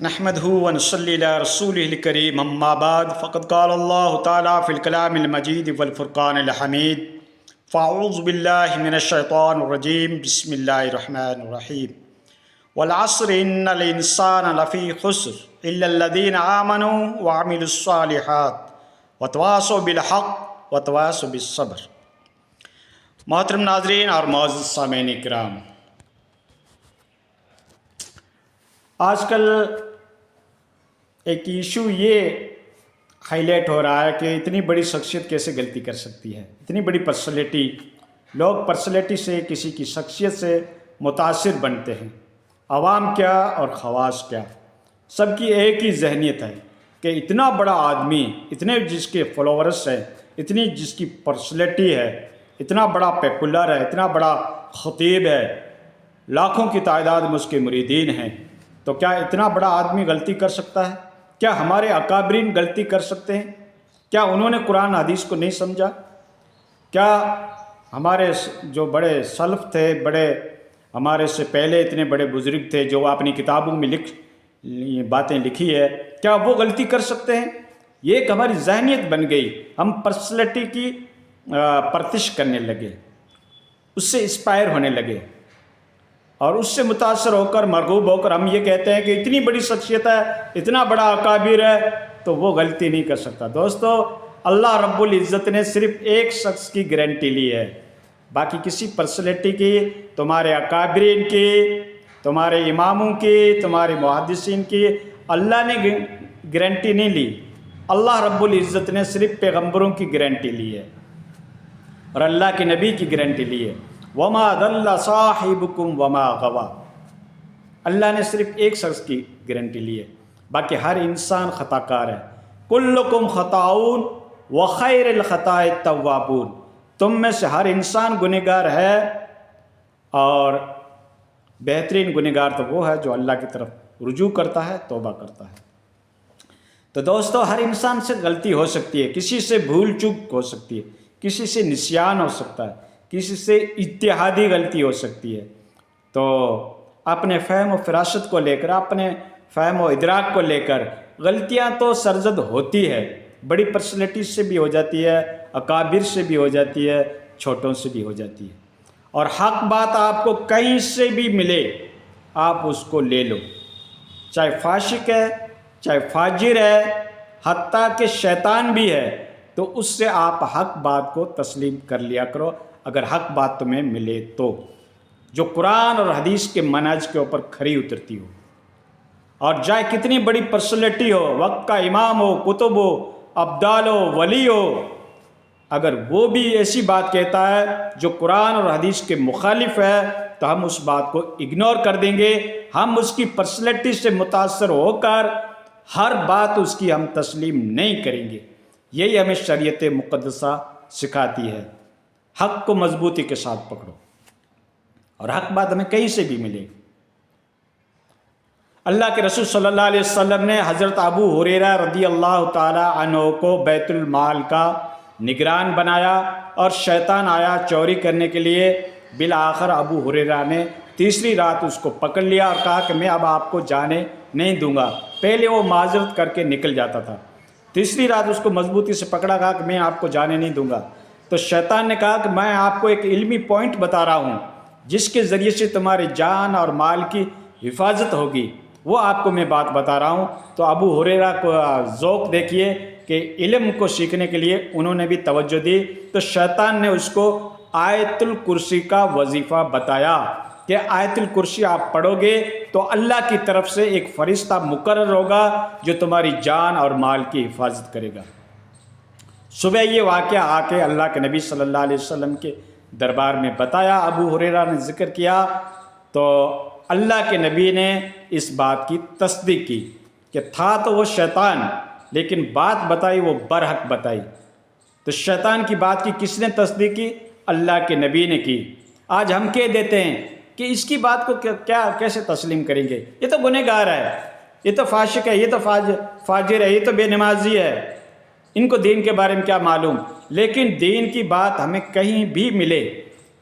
نحمده ونصلي على رسوله الكريم اما بعد فقد قال الله تعالى في الكلام المجيد والفرقان الحميد فاعوذ بالله من الشيطان الرجيم بسم الله الرحمن الرحيم والعصر ان الانسان لفي خسر الا الذين امنوا وعملوا الصالحات وتواصوا بالحق وتواصوا بالصبر۔ محترم ناظرین اور معزز سامعین کرام، آج کل ایک ایشو یہ ہائی لائٹ ہو رہا ہے کہ اتنی بڑی شخصیت کیسے غلطی کر سکتی ہے، اتنی بڑی پرسنالٹی، لوگ پرسنالٹی سے، کسی کی شخصیت سے متاثر بنتے ہیں۔ عوام کیا اور خواص کیا، سب کی ایک ہی ذہنیت ہے کہ اتنا بڑا آدمی، اتنے جس کے فالوورس ہیں، اتنی جس کی پرسنالٹی ہے، اتنا بڑا پیپولر ہے، اتنا بڑا خطیب ہے، لاکھوں کی تعداد میں اس کے مریدین ہیں، تو کیا اتنا بڑا آدمی غلطی کر سکتا ہے؟ کیا ہمارے اکابرین غلطی کر سکتے ہیں؟ کیا انہوں نے قرآن حدیث کو نہیں سمجھا؟ کیا ہمارے جو بڑے سلف تھے، بڑے ہمارے سے پہلے اتنے بڑے بزرگ تھے جو اپنی کتابوں میں باتیں لکھی ہے، کیا وہ غلطی کر سکتے ہیں؟ یہ ایک ہماری ذہنیت بن گئی، ہم پرسنالٹی کی پرتش کرنے لگے، اس سے انسپائر ہونے لگے، اور اس سے متاثر ہو کر، مرغوب ہو کر ہم یہ کہتے ہیں کہ اتنی بڑی شخصیت ہے، اتنا بڑا اکابر ہے تو وہ غلطی نہیں کر سکتا۔ دوستو، اللہ رب العزت نے صرف ایک شخص کی گارنٹی لی ہے، باقی کسی پرسنالٹی کی، تمہارے اکابرین کی، تمہارے اماموں کی، تمہارے محدثین کی اللہ نے گارنٹی نہیں لی۔ اللہ رب العزت نے صرف پیغمبروں کی گارنٹی لی ہے اور اللہ کے نبی کی گارنٹی لی ہے۔ وَمَا ضَلَّ صَاحِبُكُمْ وَمَا غَوَىٰ، اللہ نے صرف ایک شخص کی گارنٹی لی ہے، باقی ہر انسان خطا کار ہے۔ كُلُّكُمْ خَطَاؤُونَ وَخَيْرُ الْخَطَاءِ التَّوَّابُونَ، تم میں سے ہر انسان گنہگار ہے، اور بہترین گنہگار تو وہ ہے جو اللہ کی طرف رجوع کرتا ہے، توبہ کرتا ہے۔ تو دوستو، ہر انسان سے غلطی ہو سکتی ہے، کسی سے بھول چوک ہو سکتی ہے، کسی سے نسیان ہو سکتا ہے، کسی سے اجتہادی غلطی ہو سکتی ہے۔ تو اپنے فہم و فراست کو لے کر، اپنے فہم و ادراک کو لے کر غلطیاں تو سرزد ہوتی ہے، بڑی پرسنالٹی سے بھی ہو جاتی ہے، اکابر سے بھی ہو جاتی ہے، چھوٹوں سے بھی ہو جاتی ہے، اور حق بات آپ کو کہیں سے بھی ملے، آپ اس کو لے لو، چاہے فاسق ہے، چاہے فاجر ہے، حتیٰ کہ شیطان بھی ہے، تو اس سے آپ حق بات کو تسلیم کر لیا کرو اگر حق بات تمہیں ملے تو، جو قرآن اور حدیث کے منہج کے اوپر کھری اترتی ہو۔ اور چاہے کتنی بڑی پرسنالٹی ہو، وقت کا امام ہو، کتب ہو، ابدال ہو، ولی ہو، اگر وہ بھی ایسی بات کہتا ہے جو قرآن اور حدیث کے مخالف ہے تو ہم اس بات کو اگنور کر دیں گے، ہم اس کی پرسنالٹی سے متاثر ہو کر ہر بات اس کی ہم تسلیم نہیں کریں گے۔ یہی ہمیں شریعت مقدسہ سکھاتی ہے، حق کو مضبوطی کے ساتھ پکڑو، اور حق بات ہمیں کہیں سے بھی ملے۔ اللہ کے رسول صلی اللہ علیہ وسلم نے حضرت ابو ہریرہ رضی اللہ تعالی عنہ کو بیت المال کا نگران بنایا، اور شیطان آیا چوری کرنے کے لیے، بالآخر ابو ہریرہ نے تیسری رات اس کو پکڑ لیا اور کہا کہ میں اب آپ کو جانے نہیں دوں گا۔ پہلے وہ معذرت کر کے نکل جاتا تھا، تیسری رات اس کو مضبوطی سے پکڑا، کہا کہ میں آپ کو جانے نہیں دوں گا۔ تو شیطان نے کہا کہ میں آپ کو ایک علمی پوائنٹ بتا رہا ہوں جس کے ذریعے سے تمہاری جان اور مال کی حفاظت ہوگی، وہ آپ کو میں بات بتا رہا ہوں۔ تو ابو ہریرہ کو ذوق دیکھیے کہ علم کو سیکھنے کے لیے انہوں نے بھی توجہ دی، تو شیطان نے اس کو آیت الکرسی کا وظیفہ بتایا کہ آیت الکرسی آپ پڑھو گے تو اللہ کی طرف سے ایک فرشتہ مقرر ہوگا جو تمہاری جان اور مال کی حفاظت کرے گا۔ صبح یہ واقعہ آ کے اللہ کے نبی صلی اللہ علیہ وسلم کے دربار میں بتایا، ابو ہریرہ نے ذکر کیا، تو اللہ کے نبی نے اس بات کی تصدیق کی کہ تھا تو وہ شیطان، لیکن بات بتائی وہ برحق بتائی۔ تو شیطان کی بات کی کس نے تصدیق کی؟ اللہ کے نبی نے کی۔ آج ہم کہہ دیتے ہیں کہ اس کی بات کو کیسے تسلیم کریں گے، یہ تو گنہگار ہے، یہ تو فاسق ہے، یہ تو فاجر ہے، یہ تو بے نمازی ہے، ان کو دین کے بارے میں کیا معلوم۔ لیکن دین کی بات ہمیں کہیں بھی ملے،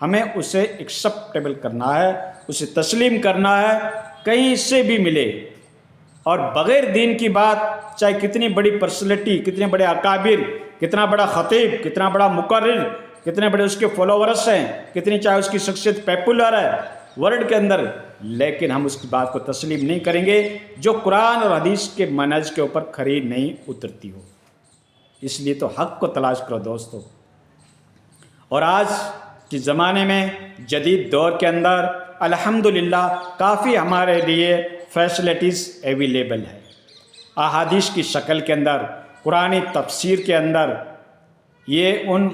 ہمیں اسے ایکسیپٹیبل کرنا ہے، اسے تسلیم کرنا ہے، کہیں سے بھی ملے۔ اور بغیر دین کی بات، چاہے کتنی بڑی پرسنالٹی، کتنے بڑے اکابر، کتنا بڑا خطیب، کتنا بڑا مقرر، کتنے بڑے اس کے فالوورس ہیں، کتنی چاہے اس کی شخصیت پاپولر ہے ورلڈ کے اندر، لیکن ہم اس کی بات کو تسلیم نہیں کریں گے جو قرآن اور حدیث کے منہج کے اوپر کھری نہیں اترتی ہو۔ اس لیے تو حق کو تلاش کرو دوستو۔ اور آج کے زمانے میں جدید دور کے اندر الحمدللہ کافی ہمارے لیے فیسلٹیز اویلیبل ہے، احادیث کی شکل کے اندر، قرآنی تفسیر کے اندر۔ یہ ان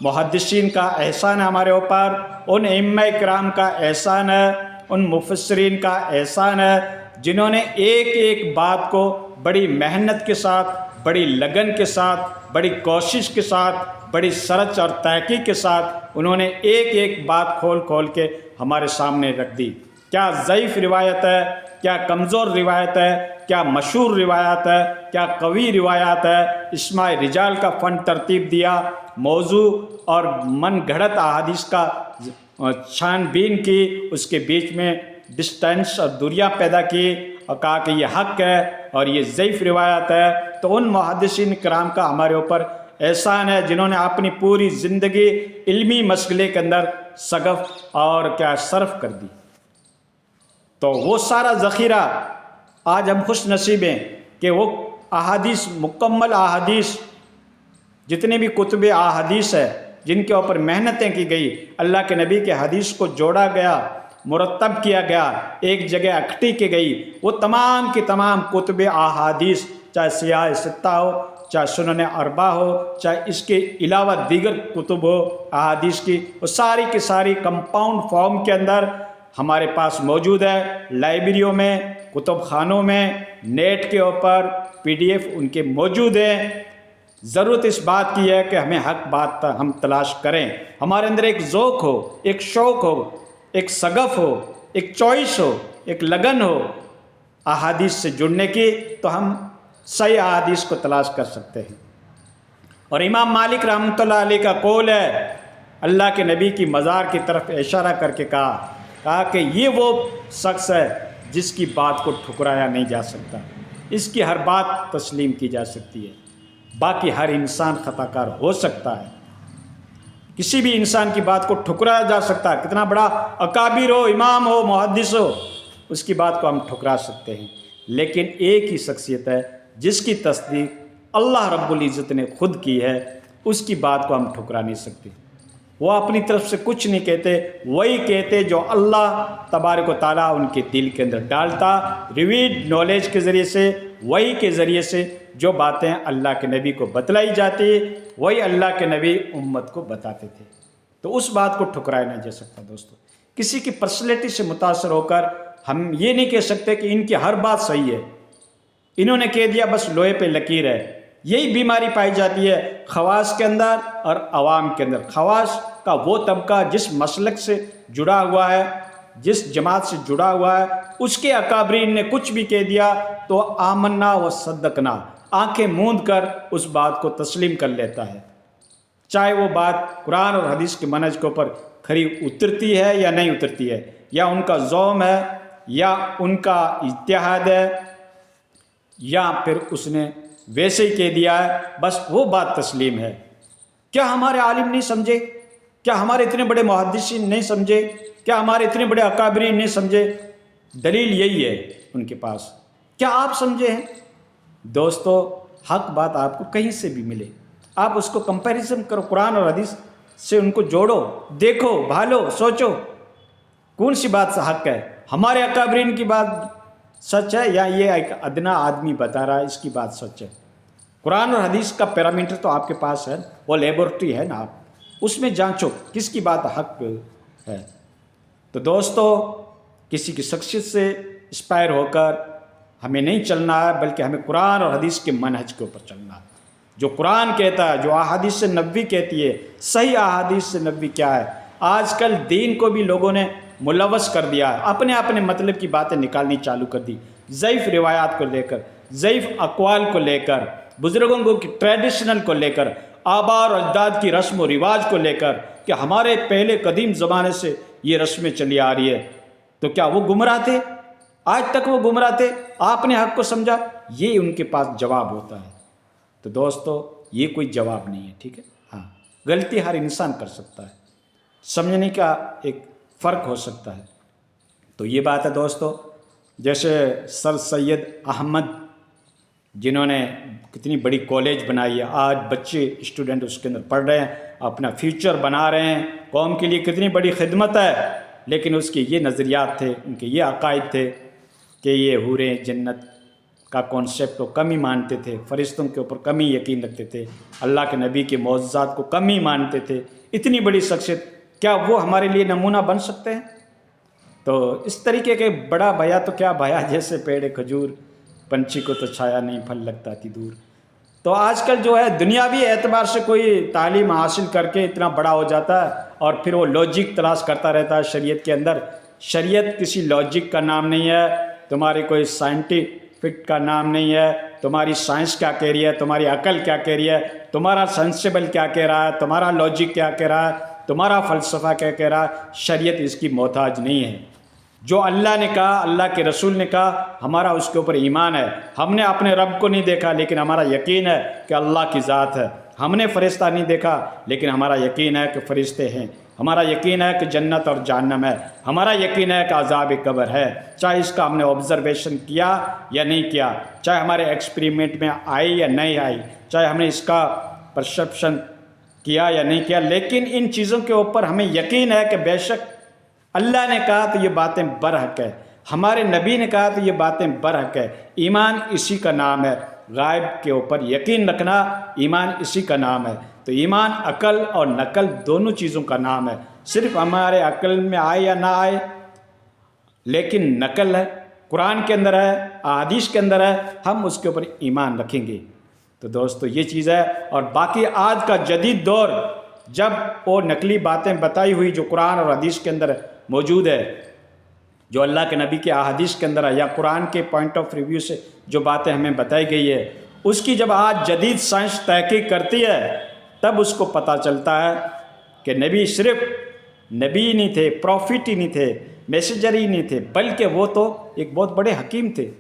محدثین کا احسان ہے ہمارے اوپر، ان ائمہ کرام کا احسان ہے، ان مفسرین کا احسان ہے جنہوں نے ایک ایک بات کو بڑی محنت کے ساتھ، بڑی لگن کے ساتھ، بڑی کوشش کے ساتھ، بڑی سرچ اور تحقیق کے ساتھ انہوں نے ایک ایک بات کھول کھول کے ہمارے سامنے رکھ دی۔ کیا ضعیف روایت ہے، کیا کمزور روایت ہے، کیا مشہور روایات ہے، کیا قوی روایات ہے، اسماء رجال کا فن ترتیب دیا، موضوع اور من گھڑت احادیث کا چھان بین کی، اس کے بیچ میں ڈسٹینس اور دوریاں پیدا کی اور کہا کہ یہ حق ہے اور یہ ضعیف روایت ہے۔ تو ان محدثین کرام کا ہمارے اوپر احسان ہے جنہوں نے اپنی پوری زندگی علمی مسئلے کے اندر شغف اور کیا صرف کر دی۔ تو وہ سارا ذخیرہ آج ہم خوش نصیب ہیں کہ وہ احادیث، مکمل احادیث، جتنے بھی کتب احادیث ہے جن کے اوپر محنتیں کی گئی، اللہ کے نبی کے حدیث کو جوڑا گیا، مرتب کیا گیا، ایک جگہ اکٹھی کی گئی، وہ تمام کی تمام کتب احادیث، چاہے سیاہ ستہ ہو، چاہے سنن اربعہ ہو، چاہے اس کے علاوہ دیگر کتب ہو احادیث کی، وہ ساری کی ساری کمپاؤنڈ فارم کے اندر ہمارے پاس موجود ہے، لائبریریوں میں، کتب خانوں میں، نیٹ کے اوپر PDF ان کے موجود ہیں۔ ضرورت اس بات کی ہے کہ ہمیں حق بات ہم تلاش کریں، ہمارے اندر ایک ذوق ہو، ایک شوق ہو، ایک شغف ہو، ایک چوائس ہو، ایک لگن ہو احادیث سے جڑنے کی، تو ہم صحیح احادیث کو تلاش کر سکتے ہیں۔ اور امام مالک رحمۃ اللہ علیہ کا قول ہے، اللہ کے نبی کی مزار کی طرف اشارہ کر کے کہا کہ یہ وہ شخص ہے جس کی بات کو ٹھکرایا نہیں جا سکتا، اس کی ہر بات تسلیم کی جا سکتی ہے، باقی ہر انسان خطا کار ہو سکتا ہے، کسی بھی انسان کی بات کو ٹھکرایا جا سکتا ہے، کتنا بڑا اکابر ہو، امام ہو، محدث ہو، اس کی بات کو ہم ٹھکرا سکتے ہیں، لیکن ایک ہی شخصیت ہے جس کی تصدیق اللہ رب العزت نے خود کی ہے، اس کی بات کو ہم ٹھکرا نہیں سکتے۔ وہ اپنی طرف سے کچھ نہیں کہتے، وہی کہتے جو اللہ تبارک و تعالیٰ ان کے دل کے اندر ڈالتا، ریویڈ نالج کے ذریعے سے، وہی کے ذریعے سے جو باتیں اللہ کے نبی کو بتلائی جاتی، وہی اللہ کے نبی امت کو بتاتے تھے۔ تو اس بات کو ٹھکرایا نہیں جا سکتا دوستو۔ کسی کی پرسنالٹی سے متاثر ہو کر ہم یہ نہیں کہہ سکتے کہ ان کی ہر بات صحیح ہے، انہوں نے کہہ دیا بس لوہے پہ لکیر ہے۔ یہی بیماری پائی جاتی ہے خواص کے اندر اور عوام کے اندر۔ خواص کا وہ طبقہ جس مسلک سے جڑا ہوا ہے، جس جماعت سے جڑا ہوا ہے، اس کے اکابرین نے کچھ بھی کہہ دیا تو آمنا و صدقنا، آنکھیں موند کر اس بات کو تسلیم کر لیتا ہے، چاہے وہ بات قرآن اور حدیث کے منہج کے اوپر کھری اترتی ہے یا نہیں اترتی ہے، یا ان کا زوم ہے یا ان کا اجتہاد ہے، یا پھر اس نے ویسے ہی کہہ دیا ہے، بس وہ بات تسلیم ہے۔ کیا ہمارے عالم نہیں سمجھے؟ کیا ہمارے اتنے بڑے محدثین نہیں سمجھے؟ کیا ہمارے اتنے بڑے اکابرین نہیں سمجھے؟ دلیل یہی ہے ان کے پاس۔ کیا آپ سمجھے ہیں؟ دوستو، حق بات آپ کو کہیں سے بھی ملے، آپ اس کو کمپیریزن کرو، قرآن اور حدیث سے ان کو جوڑو، دیکھو، بھالو، سوچو کون سی بات سے حق ہے، ہمارے اکابرین کی بات سچ ہے یا یہ ایک ادنا آدمی بتا رہا ہے اس کی بات سچ ہے۔ قرآن اور حدیث کا پیرامیٹر تو آپ کے پاس ہے، وہ لیبورٹری ہے نا، آپ اس میں جانچو کس کی بات حق ہے۔ تو دوستو، کسی کی شخصیت سے انسپائر ہو کر ہمیں نہیں چلنا ہے، بلکہ ہمیں قرآن اور حدیث کے منہج کے اوپر چلنا ہے۔ جو قرآن کہتا ہے، جو احادیث نبوی کہتی ہے، صحیح احادیث نبوی کیا ہے؟ آج کل دین کو بھی لوگوں نے ملوث کر دیا ہے، اپنے اپنے مطلب کی باتیں نکالنی چالو کر دی، ضعیف روایات کو لے کر، ضعیف اقوال کو لے کر، بزرگوں کی ٹریڈیشنل کو لے کر، آباء اور اجداد کی رسم و رواج کو لے کر کہ ہمارے پہلے قدیم زمانے سے یہ رسمیں چلی آ رہی ہے۔ تو کیا وہ گمراہ تھے؟ آج تک وہ گمراہ تھے، آپ نے حق کو سمجھا، یہ ان کے پاس جواب ہوتا ہے۔ تو دوستو یہ کوئی جواب نہیں ہے، ٹھیک ہے۔ ہاں، غلطی ہر انسان کر سکتا ہے، سمجھنے کا ایک فرق ہو سکتا ہے۔ تو یہ بات ہے دوستو، جیسے سر سید احمد جنہوں نے کتنی بڑی کالج بنائی ہے، آج بچے اسٹوڈنٹ اس کے اندر پڑھ رہے ہیں، اپنا فیوچر بنا رہے ہیں، قوم کے لیے کتنی بڑی خدمت ہے، لیکن اس کے یہ نظریات تھے، ان کے یہ عقائد تھے کہ یہ حوریں جنت کا کانسیپٹ کو کم ہی مانتے تھے، فرشتوں کے اوپر کم ہی یقین رکھتے تھے، اللہ کے نبی کے معجزات کو کم ہی مانتے تھے۔ اتنی بڑی شخصیت، کیا وہ ہمارے لیے نمونہ بن سکتے ہیں؟ تو اس طریقے کے بڑا بھیا تو کیا بھیا جیسے پیڑ کھجور، پنچھی کو تو چھایا نہیں پھل لگتا تھی دور۔ تو آج کل جو ہے دنیاوی اعتبار سے کوئی تعلیم حاصل کر کے اتنا بڑا ہو جاتا ہے اور پھر وہ لاجک تلاش کرتا رہتا ہے شریعت کے اندر۔ شریعت کسی لاجک کا نام نہیں ہے، تمہاری کوئی سائنٹیفک کا نام نہیں ہے، تمہاری سائنس کیا کہہ رہی ہے، تمہاری عقل کیا کہہ رہی ہے، تمہارا سینسیبل کیا کہہ رہا ہے، تمہارا لاجک کیا کہہ رہا ہے، تمہارا فلسفہ کیا کہہ رہا ہے۔ شریعت اس کی محتاج نہیں ہے۔ جو اللہ نے کہا، اللہ کے رسول نے کہا، ہمارا اس کے اوپر ایمان ہے۔ ہم نے اپنے رب کو نہیں دیکھا لیکن ہمارا یقین ہے کہ اللہ کی ذات ہے۔ ہم نے فرشتہ نہیں دیکھا لیکن ہمارا یقین ہے کہ فرشتے ہیں۔ ہمارا یقین ہے کہ جنت اور جہنم ہے۔ ہمارا یقین ہے کہ عذاب قبر ہے، چاہے اس کا ہم نے آبزرویشن کیا یا نہیں کیا، چاہے ہمارے ایکسپیریمنٹ میں آئی یا نہیں آئی، چاہے ہم نے اس کا پرسیپشن کیا یا نہیں کیا، لیکن ان چیزوں کے اوپر ہمیں یقین ہے کہ بے شک اللہ نے کہا تو یہ باتیں برحق ہے، ہمارے نبی نے کہا تو یہ باتیں برحق ہے۔ ایمان اسی کا نام ہے، غائب کے اوپر یقین رکھنا ایمان اسی کا نام ہے۔ تو ایمان عقل اور نقل دونوں چیزوں کا نام ہے۔ صرف ہمارے عقل میں آئے یا نہ آئے، لیکن نقل ہے، قرآن کے اندر ہے، احادیث کے اندر ہے، ہم اس کے اوپر ایمان رکھیں گے۔ تو دوستو یہ چیز ہے۔ اور باقی آج کا جدید دور، جب وہ نقلی باتیں بتائی ہوئی جو قرآن اور حدیث کے اندر موجود ہے، جو اللہ کے نبی کے احادیث کے اندر ہے، یا قرآن کے پوائنٹ آف ریویو سے جو باتیں ہمیں بتائی گئی ہے، اس کی جب آج جدید سائنس تحقیق کرتی ہے تب اس کو پتہ چلتا ہے کہ نبی صرف نبی نہیں تھے، پروفٹ ہی نہیں تھے، میسنجر ہی نہیں تھے، بلکہ وہ تو ایک بہت بڑے حکیم تھے۔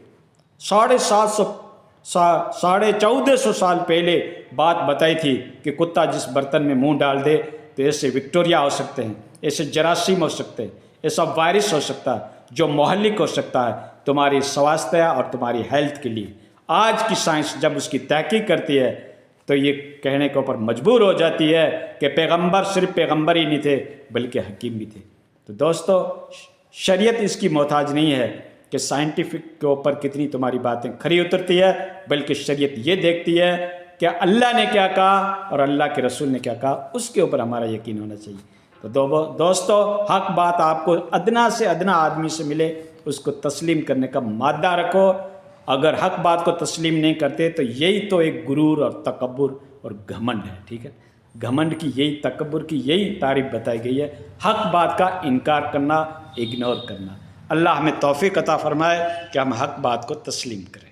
1450 سال پہلے بات بتائی تھی کہ کتا جس برتن میں منہ ڈال دے تو ایسے وکٹوریا ہو سکتے ہیں، ایسے جراثیم ہو سکتے ہیں، ایسا وائرس ہو سکتا ہے جو مہلک ہو سکتا ہے تمہاری سواستھ اور تمہاری ہیلتھ کے لیے۔ آج کی سائنس جب اس کی تحقیق کرتی ہے تو یہ کہنے کے اوپر مجبور ہو جاتی ہے کہ پیغمبر صرف پیغمبر ہی نہیں تھے بلکہ حکیم بھی تھے۔ تو دوستو شریعت اس کی محتاج نہیں ہے کہ سائنٹیفک کے اوپر کتنی تمہاری باتیں کھری اترتی ہے، بلکہ شریعت یہ دیکھتی ہے کہ اللہ نے کیا کہا اور اللہ کے رسول نے کیا کہا، اس کے اوپر ہمارا یقین ہونا چاہیے۔ تو دوستو حق بات آپ کو ادنا سے ادنا آدمی سے ملے اس کو تسلیم کرنے کا مادہ رکھو۔ اگر حق بات کو تسلیم نہیں کرتے تو یہی تو ایک غرور اور تکبر اور گھمنڈ ہے، ٹھیک ہے۔ گھمنڈ کی یہی، تکبر کی یہی تعریف بتائی گئی ہے، حق بات کا انکار کرنا، اگنور کرنا۔ اللہ ہمیں توفیق عطا فرمائے کہ ہم حق بات کو تسلیم کریں۔